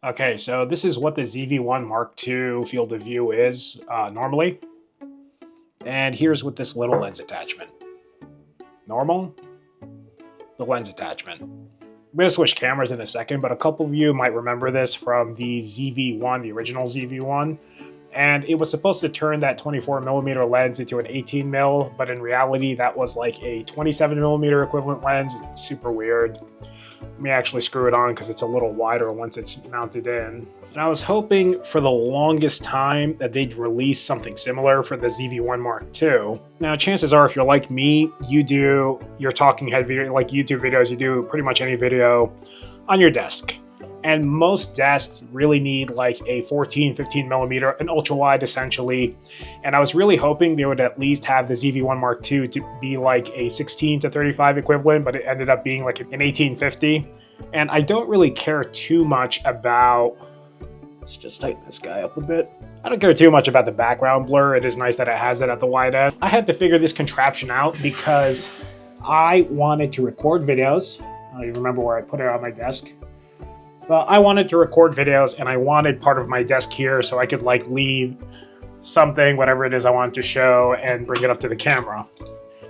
Okay, so this is what the ZV1 Mark II field of view is normally. And here's with this little lens attachment. Normal, the lens attachment. I'm going to switch cameras in a second, but a couple of you might remember this from the ZV1, the original ZV1. And it was supposed to turn that 24mm lens into an 18mm, but in reality, that was like a 27mm equivalent lens. It's super weird. Let me actually screw it on because it's a little wider once it's mounted in. And I was hoping for the longest time that they'd release something similar for the ZV1 Mark II. Now, chances are, if you're like me, you do your talking head video, like YouTube videos, you do pretty much any video on your desk. And most desks really need like a 14, 15mm, an ultra wide essentially. And I was really hoping they would at least have the ZV1 Mark II to be like a 16 to 35 equivalent, but it ended up being like an 1850. And I don't really care too much about, let's just tighten this guy up a bit. I don't care too much about the background blur. It is nice that it has it at the wide end. I had to figure this contraption out because I wanted to record videos. I don't even remember where I put it on my desk. But I wanted to record videos and I wanted part of my desk here so I could like leave something, whatever it is I wanted to show, and bring it up to the camera.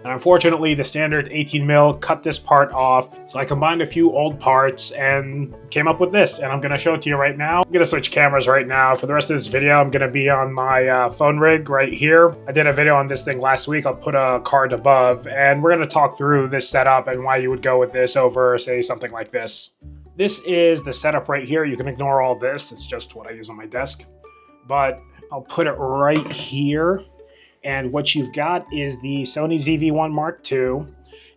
And unfortunately, the standard 18mm cut this part off. So I combined a few old parts and came up with this. And I'm going to show it to you right now. I'm going to switch cameras right now. For the rest of this video, I'm going to be on my phone rig right here. I did a video on this thing last week. I'll put a card above. And we're going to talk through this setup and why you would go with this over, say, something like this. This is the setup right here. You can ignore all this. It's just what I use on my desk. But I'll put it right here. And what you've got is the Sony ZV1 Mark II.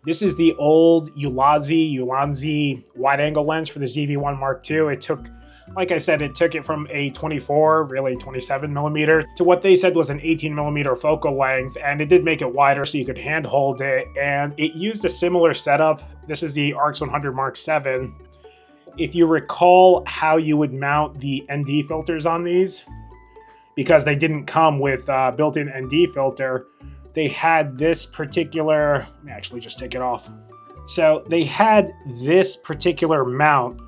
This is the old Ulanzi wide-angle lens for the ZV1 Mark II. It took, like I said, it took it from a 24, really 27mm, to what they said was an 18mm focal length. And it did make it wider so you could handhold it. And it used a similar setup. This is the ARX 100 Mark VII. If you recall how you would mount the ND filters on these, because they didn't come with built-in ND filter, they had this particular, let me actually just take it off. So they had this particular mount,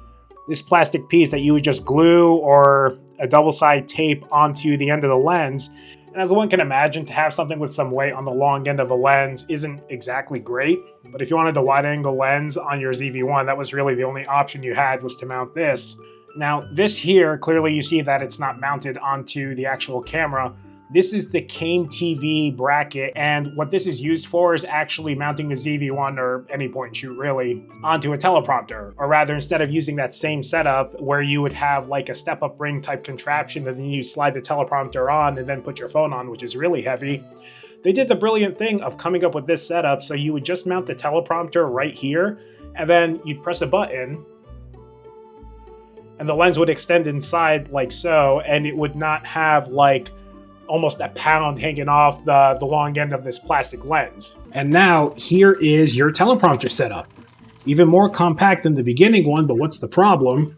this plastic piece that you would just glue or a double-side tape onto the end of the lens. And as one can imagine, to have something with some weight on the long end of a lens isn't exactly great. But if you wanted a wide-angle lens on your ZV1, that was really the only option you had, was to mount this. Now, this here, clearly you see that it's not mounted onto the actual camera. This is the Cane TV bracket, and what this is used for is actually mounting the ZV1, or any point and shoot really, onto a teleprompter. Or rather, instead of using that same setup where you would have like a step-up ring type contraption and then you slide the teleprompter on and then put your phone on, which is really heavy, they did the brilliant thing of coming up with this setup so you would just mount the teleprompter right here, and then you'd press a button, and the lens would extend inside like so, and it would not have like almost a pound hanging off the long end of this plastic lens. And now here is your teleprompter setup. Even more compact than the beginning one, but what's the problem?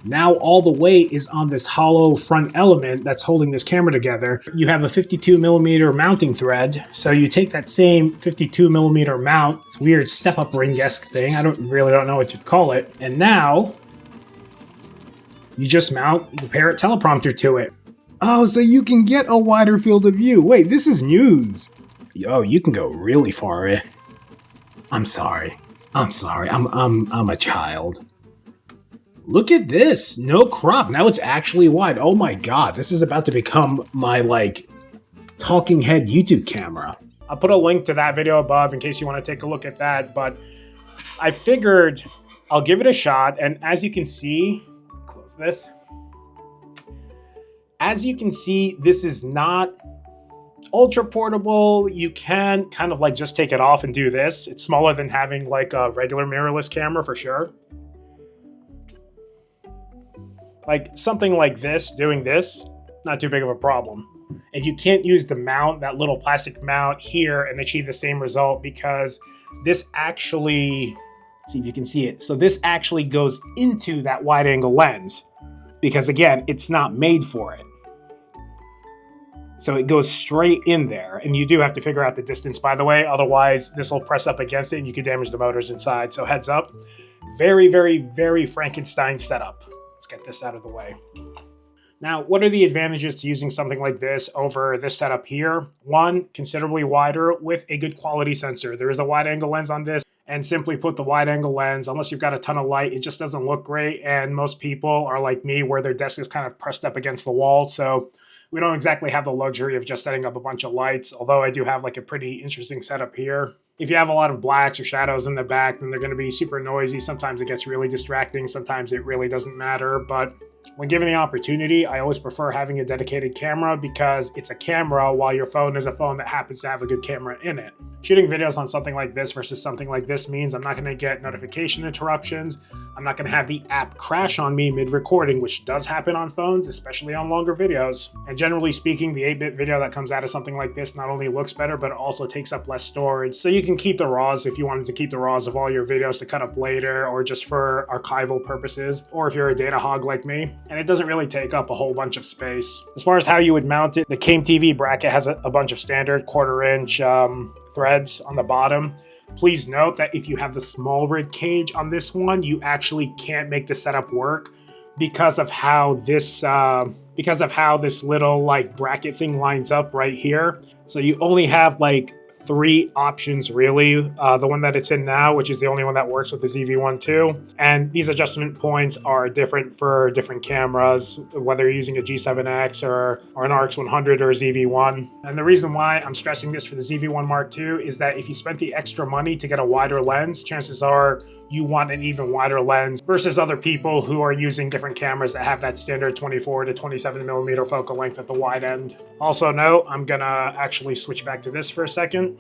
Now all the weight is on this hollow front element that's holding this camera together. You have a 52mm mounting thread, so you take that same 52mm mount, it's a weird step-up ring-esque thing, I really don't know what you'd call it, and now you just mount the parrot teleprompter to it. Oh, so you can get a wider field of view. Wait, this is news. Yo, you can go really far in. I'm sorry. I'm a child. Look at this. No crop. Now it's actually wide. Oh my god, this is about to become my, like, talking head YouTube camera. I'll put a link to that video above in case you want to take a look at that, but I figured I'll give it a shot, and as you can see, close this. As you can see, this is not ultra portable. You can kind of like just take it off and do this. It's smaller than having like a regular mirrorless camera for sure. Like something like this, doing this, not too big of a problem. And you can't use the mount, that little plastic mount here, and achieve the same result because this actually, let's see if you can see it. So this actually goes into that wide angle lens because again, it's not made for it. So it goes straight in there, and you do have to figure out the distance, by the way. Otherwise, this will press up against it, and you could damage the motors inside. So heads up. Very, very, very Frankenstein setup. Let's get this out of the way. Now, what are the advantages to using something like this over this setup here? One, considerably wider with a good quality sensor. There is a wide angle lens on this, and simply put, the wide angle lens, unless you've got a ton of light, it just doesn't look great. And most people are like me, where their desk is kind of pressed up against the wall. So we don't exactly have the luxury of just setting up a bunch of lights, although I do have like a pretty interesting setup here. If you have a lot of blacks or shadows in the back, then they're going to be super noisy. Sometimes it gets really distracting. Sometimes it really doesn't matter. But when given the opportunity, I always prefer having a dedicated camera because it's a camera while your phone is a phone that happens to have a good camera in it. Shooting videos on something like this versus something like this means I'm not going to get notification interruptions. I'm not going to have the app crash on me mid-recording, which does happen on phones, especially on longer videos. And generally speaking, the 8-bit video that comes out of something like this not only looks better, but it also takes up less storage. So you can keep the RAWs if you wanted to keep the RAWs of all your videos to cut up later, or just for archival purposes, or if you're a data hog like me. And it doesn't really take up a whole bunch of space. As far as how you would mount it, the Came TV bracket has a bunch of standard 1/4-inch threads on the bottom. Please note that if you have the small rig cage on this one, you actually can't make the setup work because of how this little like bracket thing lines up right here. So you only have like 3 options really. The one that it's in now, which is the only one that works with the Z-V1 too. And these adjustment points are different for different cameras, whether you're using a G7X or an RX100 or a Z-V1. And the reason why I'm stressing this for the Z-V1 Mark II is that if you spent the extra money to get a wider lens, chances are you want an even wider lens versus other people who are using different cameras that have that standard 24 to 27 millimeter focal length at the wide end. Also note, I'm gonna actually switch back to this for a second.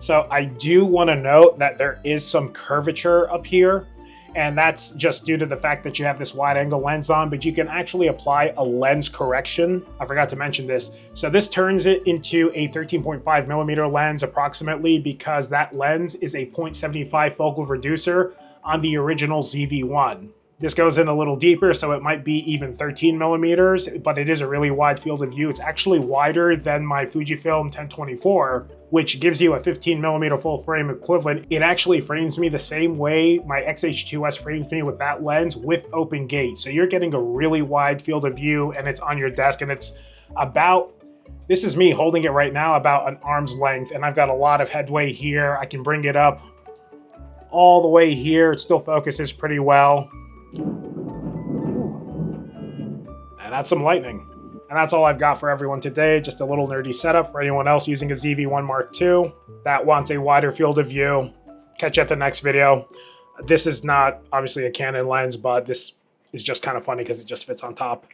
So I do want to note that there is some curvature up here, and that's just due to the fact that you have this wide angle lens on, but you can actually apply a lens correction. I forgot to mention this. So this turns it into a 13.5 millimeter lens approximately, because that lens is a 0.75 focal reducer on the original Z-V1. This goes in a little deeper, so it might be even 13 millimeters, but it is a really wide field of view. It's actually wider than my Fujifilm 1024, which gives you a 15 millimeter full frame equivalent. It actually frames me the same way my XH2S frames me with that lens with open gate. So you're getting a really wide field of view, and it's on your desk, and it's about, this is me holding it right now, about an arm's length, and I've got a lot of headway here. I can bring it up all the way here. It still focuses pretty well. And that's some lightning. And that's all I've got for everyone today. Just a little nerdy setup for anyone else using a Z-V1 Mark II that wants a wider field of view. Catch you at the next video. This is not obviously a Canon lens, but this is just kind of funny because it just fits on top.